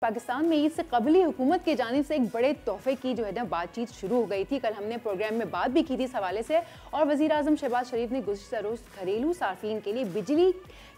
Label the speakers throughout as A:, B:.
A: پاکستان میں عید سے قبل ہی حکومت کی جانب سے ایک بڑے تحفے کی بات چیت شروع ہو گئی تھی. کل ہم نے پروگرام میں بات بھی کی تھی اس حوالے سے, اور وزیر اعظم شہباز شریف نے گزشتہ روز گھریلو صارفین کے لیے بجلی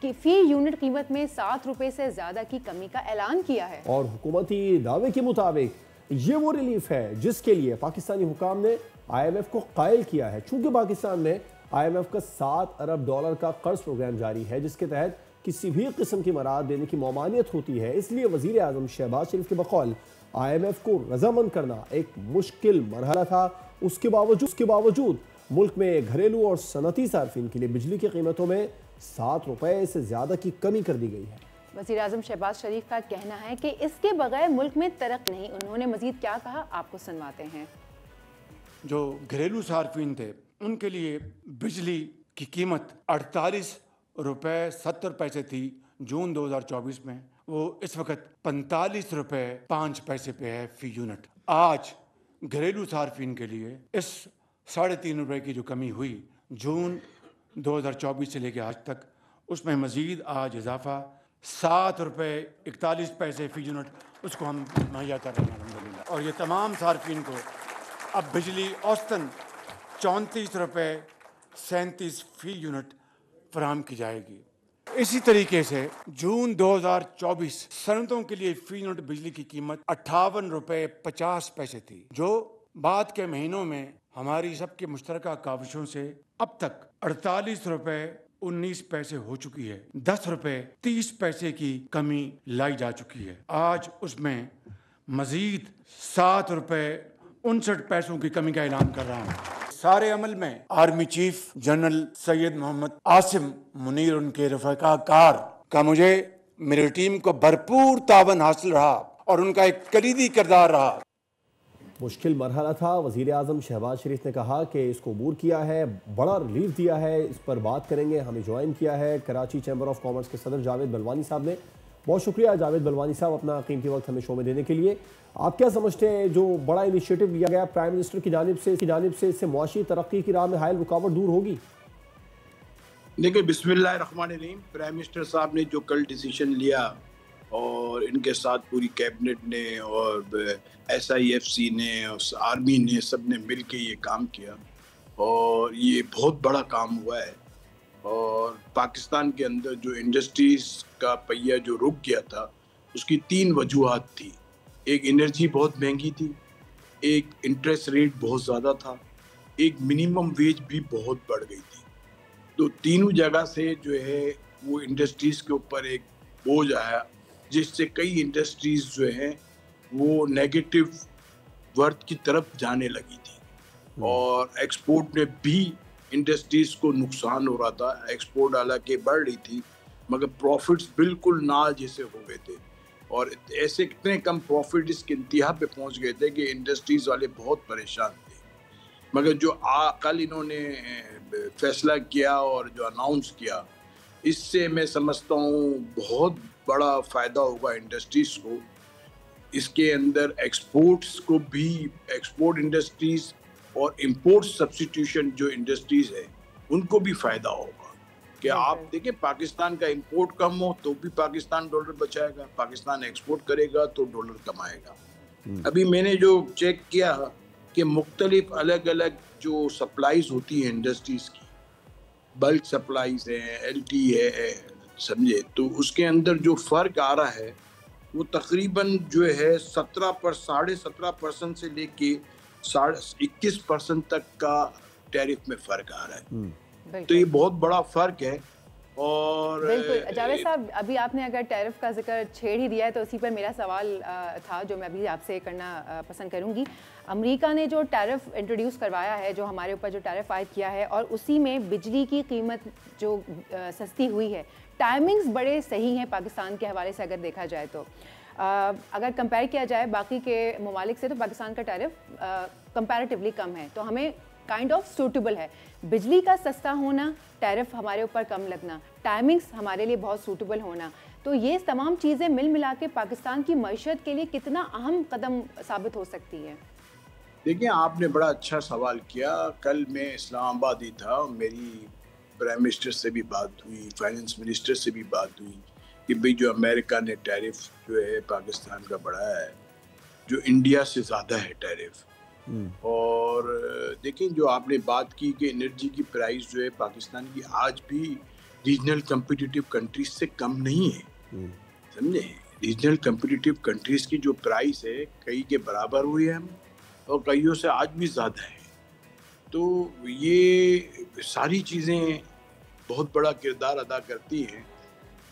A: کی فی یونٹ قیمت میں 7 روپے سے زیادہ کی کمی کا اعلان کیا ہے.
B: اور حکومتی دعوے کے مطابق یہ وہ ریلیف ہے جس کے لیے پاکستانی حکام نے آئی ایم ایف کو قائل کیا ہے. چونکہ پاکستان میں آئی ایم ایف کا $7 ارب کا قرض پروگرام جاری ہے جس کے تحت کسی بھی قسم کی مراعات دینے کی ممانعت ہوتی ہے, اس لیے وزیر اعظم شہباز شریف کے بقول آئی ایم ایف کو رضامند کرنا ایک مشکل مرحلہ تھا. اس کے باوجود ملک میں گھریلو اور صنعتی صارفین کے لیے بجلی کی قیمتوں میں 7 روپے سے زیادہ کی کمی کر دی گئی ہے.
A: وزیر اعظم شہباز شریف کا کہنا ہے کہ اس کے بغیر ملک میں ترقی نہیں. انہوں نے مزید کیا کہا, آپ کو سنواتے ہیں.
C: جو گھریلو صارفین تھے ان کے لیے بجلی کی قیمت 48 روپے 70 پیسے تھی جون 2024 میں, وہ اس وقت 45 روپے 5 پیسے پہ ہے فی یونٹ. آج گھریلو صارفین کے لیے اس 3.5 روپے کی جو کمی ہوئی جون 2024 سے لے کے آج تک, اس میں مزید آج اضافہ 7 روپے 41 پیسے فی یونٹ اس کو ہم مہیا کر رہے ہیں الحمدللہ. اور یہ تمام صارفین کو اب بجلی اوسطاً 34 روپے 37 فی یونٹ فراہم کی جائے گی. اسی طریقے سے جون 2024 صنعتوں کے لیے فی یونٹ بجلی کی قیمت 58 روپے 50 پیسے تھی, جو بعد کے مہینوں میں ہماری سب کے مشترکہ کاوشوں سے اب تک 48 روپے 19 پیسے ہو چکی ہے. 10 روپے 30 پیسے کی کمی لائی جا چکی ہے. آج اس میں مزید 7 روپے 59 پیسوں کی کمی کا اعلان کر رہا ہوں. سارے عمل میں آرمی چیف جنرل سید محمد عاصم منیر ان کے رفقا کار کا مجھے میری ٹیم کو بھرپور تعاون حاصل رہا اور ان کا ایک کلیدی کردار رہا.
B: مشکل مرحلہ تھا. وزیر اعظم شہباز شریف نے کہا کہ اس کو عبور کیا ہے, بڑا ریلیف دیا ہے. اس پر بات کریں گے. ہمیں جوائن کیا ہے کراچی چیمبر آف کامرس کے صدر جاوید بلوانی صاحب نے. بہت شکریہ جاوید بلوانی صاحب اپنا قیمتی وقت ہمیں شو میں دینے کے لیے. آپ کیا سمجھتے ہیں جو بڑا انیشیٹو لیا گیا پرائم منسٹر کی جانب سے اس سے معاشی ترقی کی راہ میں حائل رکاوٹ دور ہوگی؟
D: دیکھیں, بسم اللہ الرحمن الرحیم. پرائم منسٹر صاحب نے جو کل ڈیسیشن لیا اور ان کے ساتھ پوری کیبنٹ نے اور ایس آئی ایف سی نے اور آرمی نے سب نے مل کے یہ کام کیا, اور یہ بہت بڑا کام ہوا ہے. اور پاکستان کے اندر جو انڈسٹریز کا پہیہ جو رک گیا تھا اس کی 3 وجوہات تھی. ایک انرجی بہت مہنگی تھی, ایک انٹرسٹ ریٹ بہت زیادہ تھا, ایک منیمم ویج بھی بہت بڑھ گئی تھی. تو تینوں جگہ سے جو ہے وہ انڈسٹریز کے اوپر ایک بوجھ آیا, جس سے کئی انڈسٹریز جو ہیں وہ نیگیٹو ورتھ کی طرف جانے لگی تھی, اور ایکسپورٹ میں بھی انڈسٹریز کو نقصان ہو رہا تھا. ایکسپورٹ حالانکہ بڑھ رہی تھی مگر پروفٹس بالکل نال جیسے ہو گئے تھے, اور ایسے کتنے کم پروفٹ اس کے انتہا پہ پہنچ گئے تھے کہ انڈسٹریز والے بہت پریشان تھے. مگر جو کل انہوں نے فیصلہ کیا اور جو اناؤنس کیا, اس سے میں سمجھتا ہوں بہت بڑا فائدہ ہوگا انڈسٹریز کو. اس کے اندر ایکسپورٹس کو بھی, ایکسپورٹ انڈسٹریز اور امپورٹ سبسٹیٹیوشن جو انڈسٹریز ہے ان کو بھی فائدہ ہوگا. کہ آپ دیکھیں پاکستان کا امپورٹ کم ہو تو بھی پاکستان ڈالر بچائے گا, پاکستان ایکسپورٹ کرے گا تو ڈالر کمائے گا. ابھی میں نے جو چیک کیا کہ مختلف الگ الگ جو سپلائیز ہوتی ہیں انڈسٹریز کی, بلک سپلائیز ہیں, ایل ٹی ہے, سمجھے, تو اس کے اندر جو فرق آ رہا ہے وہ تقریباً جو ہے 17.5% سے لے کے 21% تک کا ٹیرف میں فرق آ رہا ہے. تو یہ بہت بڑا فرق ہے. اور
A: بالکل جاوید صاحب, ابھی آپ نے اگر ٹیرف کا ذکر چھیڑ ہی دیا ہے تو اسی پر میرا سوال تھا جو میں ابھی آپ سے کرنا پسند کروں گی. امریکہ نے جو ٹیرف انٹروڈیوس کروایا ہے, جو ہمارے اوپر جو ٹیرف عائد کیا ہے, اور اسی میں بجلی کی قیمت جو سستی ہوئی ہے, ٹائمنگز بڑے صحیح ہیں پاکستان کے حوالے سے اگر دیکھا جائے تو. اگر کمپیئر کیا جائے باقی کے ممالک سے تو پاکستان کا ٹیرف کمپیریٹیولی کم ہے, تو ہمیں کائنڈ آف سوٹیبل ہے. بجلی کا سستا ہونا, ٹیرف ہمارے اوپر کم لگنا, ٹائمنگز ہمارے لیے بہت سوٹیبل ہونا, تو یہ تمام چیزیں مل ملا کے پاکستان کی معیشت کے لیے کتنا اہم قدم ثابت ہو سکتی ہے.
D: دیکھیں, آپ نے بڑا اچھا سوال کیا. کل میں اسلام آباد ہی تھا, میری پرائم منسٹر سے بھی بات ہوئی, فائنانس منسٹر سے بھی بات ہوئی. کہ بھئی جو امریکہ نے ٹیرف جو ہے پاکستان کا بڑھایا ہے جو انڈیا سے زیادہ ہے ٹیرف. اور دیکھیں جو آپ نے بات کی کہ انرجی کی پرائز جو ہے پاکستان کی آج بھی ریجنل کمپیٹیٹیو کنٹریز سے کم نہیں ہے. سمجھے ریجنل کمپیٹیٹیو کنٹریز کی جو پرائز ہے کئی کے برابر ہوئی ہے ہم اور کئیوں سے آج بھی زیادہ ہے. تو یہ ساری چیزیں بہت بڑا کردار ادا کرتی ہیں.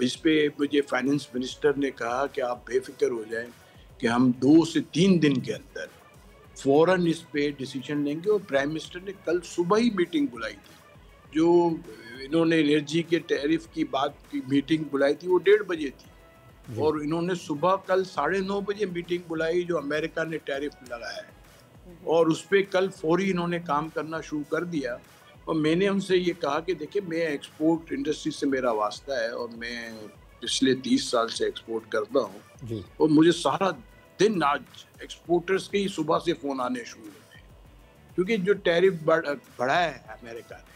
D: اس پہ مجھے فائننس منسٹر نے کہا کہ آپ بے فکر ہو جائیں کہ ہم 2 سے 3 دن کے اندر فوراً اس پہ ڈیسیجن لیں گے. اور پرائم منسٹر نے کل صبح ہی میٹنگ بلائی تھی. جو انہوں نے انرجی کے ٹیرف کی بات کی میٹنگ بلائی تھی وہ 1:30 بجے تھی اور انہوں نے صبح کل 9:30 بجے میٹنگ بلائی جو امریکہ نے ٹیرف لگایا ہے اور اس پہ کل فوری انہوں نے کام کرنا شروع کر دیا. اور میں نے ان سے یہ کہا کہ دیکھیں میں ایکسپورٹ انڈسٹری سے میرا واسطہ ہے اور میں پچھلے 30 سال سے ایکسپورٹ کرتا ہوں اور مجھے سارا دن آج ایکسپورٹرز کے ہی صبح سے فون آنے شروع ہوتے ہیں کیونکہ جو ٹیرف بڑھا ہے امریکہ نے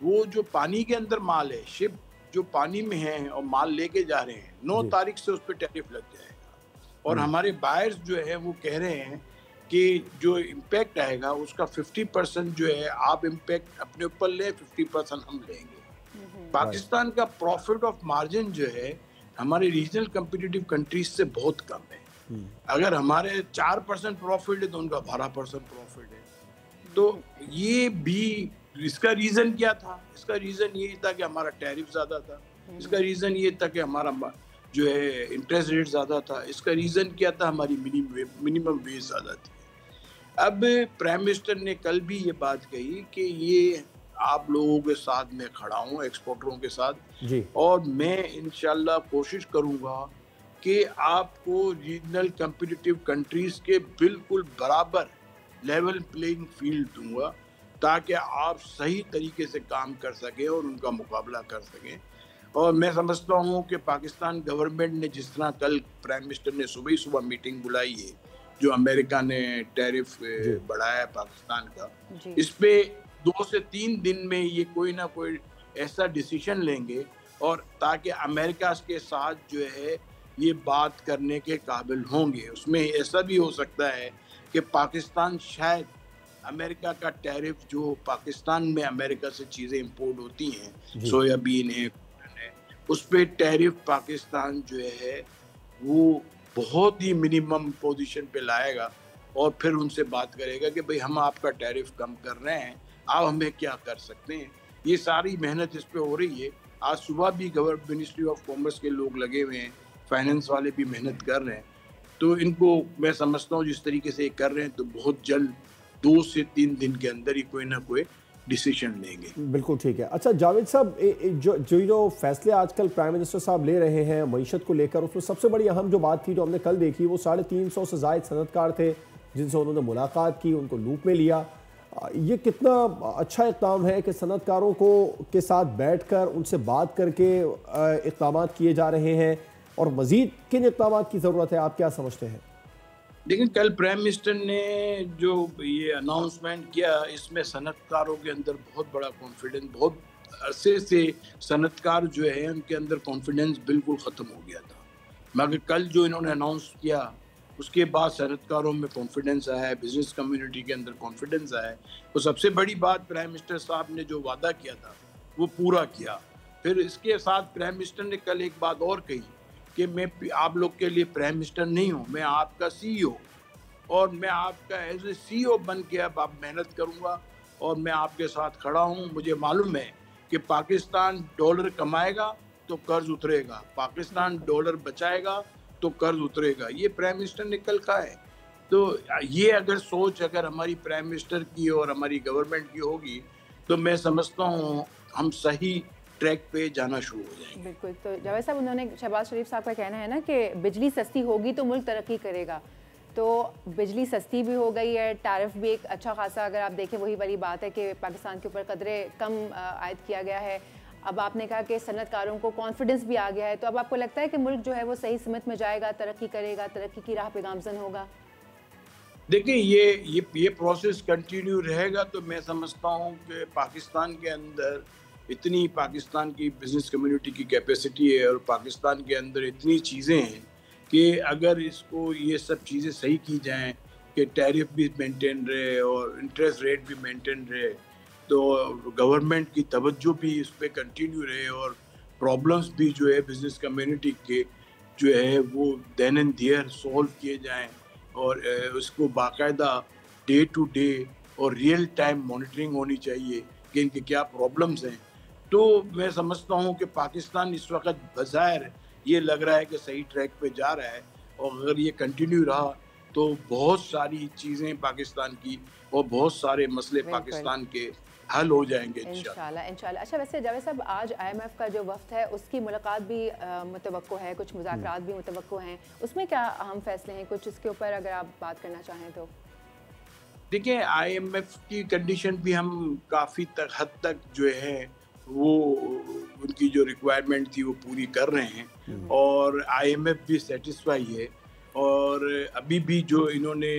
D: وہ جو پانی کے اندر مال ہے شپ جو پانی میں ہیں اور مال لے کے جا رہے ہیں 9 تاریخ سے اس پہ ٹیرف لگ جائے گا. اور ہمارے بائرز جو ہے وہ کہہ رہے ہیں کہ جو امپیکٹ آئے گا اس کا 50% جو ہے آپ امپیکٹ اپنے اوپر لیں 50% ہم لیں گے. پاکستان کا پروفٹ آف مارجن جو ہے ہمارے ریجنل کمپیٹیٹیو کنٹریز سے بہت کم ہے. اگر ہمارے 4% پروفٹ ہے تو ان کا 12% پروفٹ ہے. تو یہ بھی اس کا ریزن کیا تھا؟ اس کا ریزن یہ تھا کہ ہمارا ٹیرف زیادہ تھا. اس کا ریزن یہ تھا کہ ہمارا جو ہے انٹرسٹ ریٹ زیادہ تھا. اس کا ریزن کیا تھا؟ ہماری منیمم ویج زیادہ تھی. اب پرائم منسٹر نے کل بھی یہ بات کہی کہ یہ آپ لوگوں کے ساتھ میں کھڑا ہوں ایکسپورٹروں کے ساتھ اور میں انشاءاللہ کوشش کروں گا کہ آپ کو ریجنل کمپیٹیٹیو کنٹریز کے بالکل برابر لیول پلینگ فیلڈ دوں گا تاکہ آپ صحیح طریقے سے کام کر سکیں اور ان کا مقابلہ کر سکیں. اور میں سمجھتا ہوں کہ پاکستان گورنمنٹ نے جس طرح کل پرائم منسٹر نے صبح میٹنگ بلائی ہے جو امریکہ نے ٹیرف بڑھایا ہے پاکستان کا اس پہ 2 سے 3 دن میں یہ کوئی نہ کوئی ایسا ڈیسیشن لیں گے اور تاکہ امریکہ کے ساتھ جو ہے یہ بات کرنے کے قابل ہوں گے. اس میں ایسا بھی ہو سکتا ہے کہ پاکستان شاید امریکہ کا ٹیرف جو پاکستان میں امریکہ سے چیزیں امپورٹ ہوتی ہیں سویا بین ہے اس پہ ٹیرف پاکستان جو ہے وہ بہت ہی منیمم پوزیشن پہ لائے گا اور پھر ان سے بات کرے گا کہ بھئی ہم آپ کا ٹیرف کم کر رہے ہیں آپ ہمیں کیا کر سکتے ہیں. یہ ساری محنت اس پہ ہو رہی ہے. آج صبح بھی منسٹری آف کامرس کے لوگ لگے ہوئے ہیں فائننس والے بھی محنت کر رہے ہیں. تو ان کو میں سمجھتا ہوں جس طریقے سے یہ کر رہے ہیں تو بہت جلد 2 سے 3 دن کے اندر ہی کوئی نہ کوئی ڈیسیشن لیں گے.
B: بالکل ٹھیک ہے. اچھا جاوید صاحب جو فیصلے آج کل پرائم منسٹر صاحب لے رہے ہیں معیشت کو لے کر اس میں سب سے بڑی اہم جو بات تھی جو ہم نے کل دیکھی وہ 350 سے زائد صنعت کار تھے جن سے انہوں نے ملاقات کی ان کو لوپ میں لیا. یہ کتنا اچھا اقدام ہے کہ صنعت کاروں کے ساتھ بیٹھ کر ان سے بات کر کے اقدامات کیے جا رہے ہیں اور مزید کن اقدامات کی ضرورت ہے آپ کیا سمجھتے ہیں؟
D: لیکن کل پرائم منسٹر نے جو یہ اناؤنسمنٹ کیا اس میں صنعت کاروں کے اندر بہت بڑا کانفیڈنس بہت عرصے سے صنعت کار جو ہے ان کے اندر کانفیڈنس بالکل ختم ہو گیا تھا مگر کل جو انہوں نے اناؤنس کیا اس کے بعد صنعت کاروں میں کانفیڈنس آیا ہے بزنس کمیونٹی کے اندر کانفیڈنس آیا ہے. تو سب سے بڑی بات پرائم منسٹر صاحب نے جو وعدہ کیا تھا وہ پورا کیا. پھر اس کے ساتھ پرائم منسٹر نے کل ایک بات اور کہی کہ میں آپ لوگ کے لیے پرائم منسٹر نہیں ہوں میں آپ کا سی ای او اور میں آپ کا ایز اے سی ای او بن کے اب محنت کروں گا اور میں آپ کے ساتھ کھڑا ہوں. مجھے معلوم ہے کہ پاکستان ڈالر کمائے گا تو قرض اترے گا پاکستان ڈالر بچائے گا تو قرض اترے گا. یہ پرائم منسٹر نے کل کہا ہے. تو یہ اگر سوچ اگر ہماری پرائم منسٹر کی اور ہماری گورنمنٹ کی ہوگی تو میں سمجھتا ہوں ہم صحیح ٹریک پہ جانا شروع ہو جائیں گے.
A: بالکل. تو جاوید صاحب انہوں نے شہباز شریف صاحب کا کہنا ہے نا کہ بجلی سستی ہوگی تو ملک ترقی کرے گا. تو بجلی سستی بھی ہو گئی ہے ٹیرف بھی ایک اچھا خاصا اگر آپ دیکھیں وہی والی بات ہے کہ پاکستان کے اوپر قدرے کم عائد کیا گیا ہے. اب آپ نے کہا کہ صنعت کاروں کو کانفیڈنس بھی آ گیا ہے تو اب آپ کو لگتا ہے کہ ملک جو ہے وہ صحیح سمت میں جائے گا ترقی کرے گا ترقی کی راہ پہ گامزن ہوگا؟
D: دیکھیں یہ پروسیس کنٹینیو رہے گا تو میں سمجھتا ہوں کہ پاکستان کے اندر اتنی پاکستان کی بزنس کمیونٹی کی کیپیسٹی ہے اور پاکستان کے اندر اتنی چیزیں ہیں کہ اگر اس کو یہ سب چیزیں صحیح کی جائیں کہ ٹیرف بھی مینٹین رہے اور انٹرسٹ ریٹ بھی مینٹین رہے تو گورنمنٹ کی توجہ بھی اس پہ کنٹینیو رہے اور پرابلمس بھی جو ہے بزنس کمیونٹی کے جو ہے وہ دین اینڈ دیئر سولو کیے جائیں اور اس کو باقاعدہ ڈے ٹو ڈے اور ریئل ٹائم مانیٹرنگ ہونی چاہیے کہ ان کے کیا پرابلمس ہیں. تو میں سمجھتا ہوں کہ پاکستان اس وقت بظاہر یہ لگ رہا ہے کہ صحیح ٹریک پہ جا رہا ہے اور اگر یہ کنٹینیو رہا تو بہت ساری چیزیں پاکستان کی اور بہت سارے مسئلے پاکستان کے حل ہو جائیں گے
A: انشاءاللہ. اچھا ویسے جاوید صاحب آج IMF کا جو وفد ہے اس کی ملاقات بھی متوقع ہے, کچھ مذاکرات بھی متوقع ہیں, اس میں کیا اہم فیصلے ہیں, کچھ اس کے اوپر اگر آپ بات کرنا چاہیں تو؟
D: دیکھیں IMF کی کنڈیشن بھی ہم کافی حد تک جو ہے وہ ان کی جو ریکوائرمنٹ تھی وہ پوری کر رہے ہیں اور IMF بھی سیٹسفائی ہے اور ابھی بھی جو انہوں نے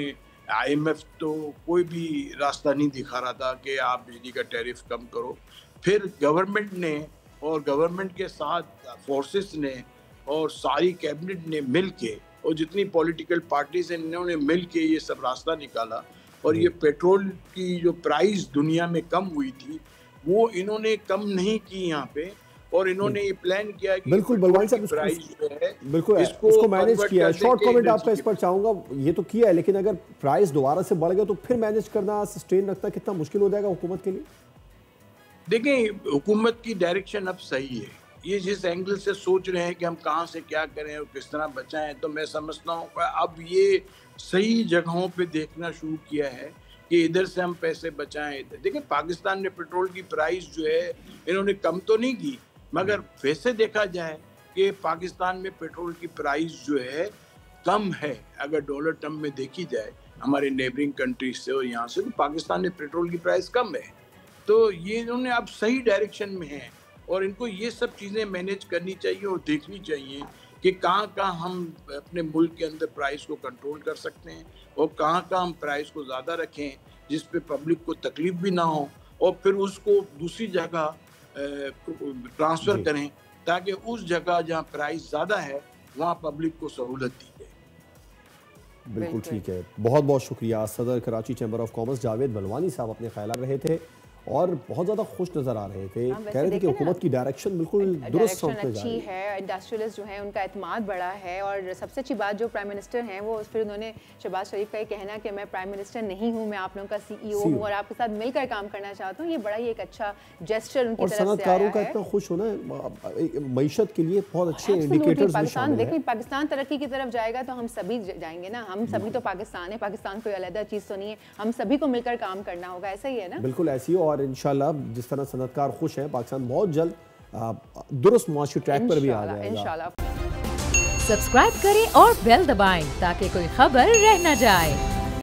D: IMF تو کوئی بھی راستہ نہیں دکھا رہا تھا کہ آپ بجلی کا ٹیرف کم کرو. پھر گورنمنٹ نے اور گورنمنٹ کے ساتھ فورسز نے اور ساری کیبنٹ نے مل کے اور جتنی پولیٹیکل پارٹیز ہیں انہوں نے مل کے یہ سب راستہ نکالا اور یہ پیٹرول کی جو پرائز دنیا میں کم ہوئی تھی وہ انہوں نے کم نہیں کی یہاں پہ اور انہوں نے یہ پلان کیا کہ
B: بالکل بلوان صاحب بالکل اس کو مینیج کیا ہے. شارٹ کامنٹ آپ کا اس پر چاہوں گا. یہ تو کیا ہے لیکن اگر پرائز دوبارہ سے بڑھ گیا تو پھر مینیج کرنا سسٹین رکھنا کتنا مشکل ہو جائے گا حکومت کے لیے؟
D: دیکھیں حکومت کی ڈائریکشن اب صحیح ہے. یہ جس اینگل سے سوچ رہے ہیں کہ ہم کہاں سے کیا کریں اور کس طرح بچائیں تو میں سمجھتا ہوں کہ اب یہ صحیح جگہوں پہ دیکھنا شروع کیا ہے کہ ادھر سے ہم پیسے بچائیں. دیکھیں پاکستان نے پیٹرول کی پرائز جو ہے انہوں نے کم تو نہیں کی مگر ویسے دیکھا جائے کہ پاکستان میں پیٹرول کی پرائز جو ہے کم ہے اگر ڈالر ٹرم میں دیکھی جائے ہمارے نیبرنگ کنٹریز سے اور یہاں سے. تو پاکستان میں پیٹرول کی پرائز کم ہے تو یہ انہوں نے اب صحیح ڈائریکشن میں ہیں اور ان کو یہ سب چیزیں مینیج کرنی چاہیے اور دیکھنی چاہیے کہ کہاں کہاں ہم اپنے ملک کے اندر پرائز کو کنٹرول کر سکتے ہیں اور کہاں کہاں ہم پرائز کو زیادہ رکھیں جس پہ پبلک کو تکلیف بھی نہ ہو اور پھر اس کو دوسری جگہ ٹرانسفر کریں تاکہ اس جگہ جہاں پرائز زیادہ ہے وہاں پبلک کو سہولت دی جائے.
B: بالکل ٹھیک ہے. بہت بہت شکریہ. صدر Karachi chamber of commerce Javed Bilwani صاحب اپنے خیالات رہے تھے اور بہت زیادہ خوش نظر آ رہے تھے. کہہ رہے تھے کہ حکومت کی ڈائریکشن بالکل درست سمت میں جا رہی
A: ہے. انڈسٹریلسٹ جو ہیں ان کا اعتماد بڑا ہے اور سب سے اچھی بات جو پرائم منسٹر ہیں وہ پھر انہوں نے شہباز شریف کا یہ کہنا کہ میں پرائم منسٹر نہیں ہوں, میں آپ لوگوں کا CEO ہوں اور آپ کے ساتھ مل کر کام کرنا چاہتا ہوں. یہ بڑا ہی ایک اچھا جیسچر ان کی طرف سے آیا ہے.
B: اور صنعت کاروں کا اتنا خوش ہونا معیشت کے لیے بہت اچھے انڈیکیٹرز بھی شامل ہیں.
A: دیکھیں پاکستان ترقی کی طرف جائے گا تو ہم سبھی جائیں گے نا. ہم سبھی تو پاکستان ہے, پاکستان کوئی علیحدہ چیز تو نہیں ہے. ہم سبھی کو مل کر کام کرنا ہوگا. ایسا ہی ہے نا؟
B: بالکل ایسی ہو. اور انشاءاللہ جس طرح صنعت کار خوش ہیں پاکستان بہت جلد درست معاشی ٹریک پر بھی آ جائے گا.
E: سبسکرائب کریں اور بیل دبائیں تاکہ کوئی خبر رہ نہ جائے.